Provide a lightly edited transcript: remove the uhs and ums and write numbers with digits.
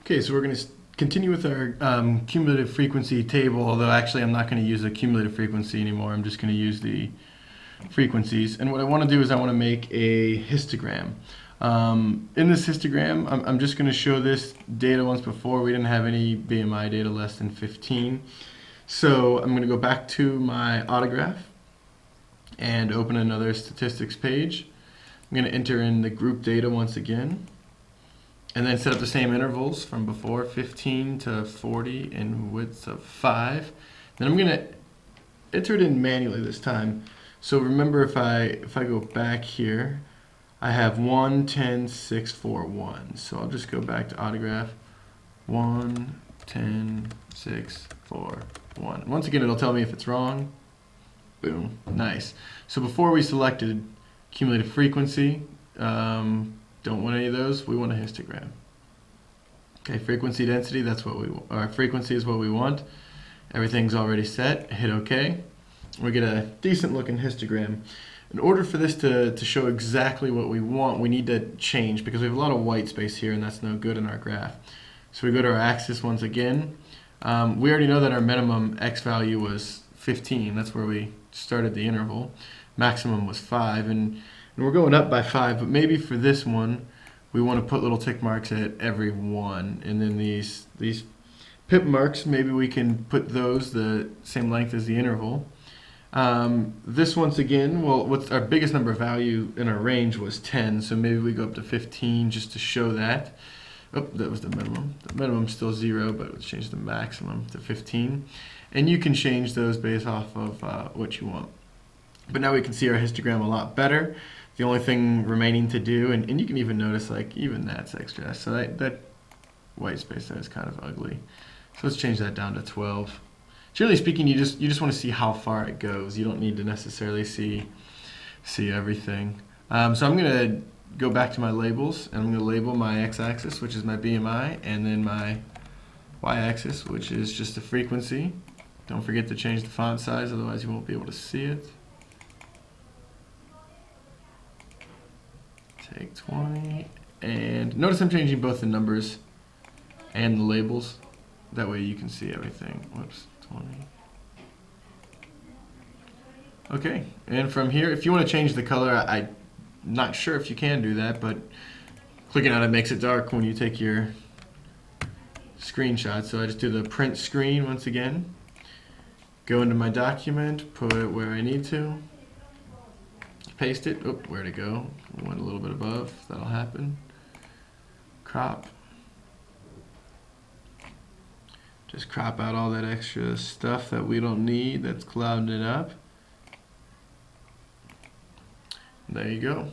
Okay, so we're going to continue with our cumulative frequency table, although actually I'm not going to use a cumulative frequency anymore. I'm just going to use the frequencies. And what I want to do is I want to make a histogram. In this histogram, I'm just going to show this data once before. We didn't have any BMI data less than 15. So I'm going to go back to my autograph and open another statistics page. I'm going to enter in the group data once again, and then set up the same intervals from before, 15 to 40 in widths of 5. Then I'm going to enter it in manually this time. So remember, if I go back here, I have 1, 10, 6, 4, 1. So I'll just go back to autograph, 1, 10, 6, 4, 1. Once again, it'll tell me if it's wrong. Boom, nice. So before we selected cumulative frequency, don't want any of those. We want a histogram. Okay, frequency density, that's what we want. Our frequency is what we want. Everything's already set. Hit OK. We get a decent looking histogram. In order for this to show exactly what we want, we need to change, because we have a lot of white space here and that's no good in our graph. So we go to our axis once again. We already know that our minimum x value was 15. That's where we started the interval. Maximum was 5, and we're going up by 5, but maybe for this one we want to put little tick marks at every 1, and then these pip marks, maybe we can put those the same length as the interval. This once again, well, what's our biggest number value in our range was 10, so maybe we go up to 15 just to show that. Oh, that was the minimum. The minimum's still 0, but let's change the maximum to 15. And you can change those based off of what you want. But now we can see our histogram a lot better. The only thing remaining to do, and you can even notice, like, even that's extra. So that white space there is kind of ugly. So let's change that down to 12. Generally speaking, you just want to see how far it goes. You don't need to necessarily see everything. So I'm going to go back to my labels, and I'm going to label my x-axis, which is my BMI, and then my y-axis, which is just the frequency. Don't forget to change the font size, otherwise you won't be able to see it. Take 20, and notice I'm changing both the numbers and the labels. That way you can see everything. Whoops, 20. Okay, and from here, if you want to change the color, I'm not sure if you can do that, but clicking on it makes it dark when you take your screenshot. So I just do the print screen once again. Go into my document, put it where I need to. Paste it. Oh, where'd it go? Went a little bit above. That'll happen. Crop. Just crop out all that extra stuff that we don't need, that's clouding it up. There you go.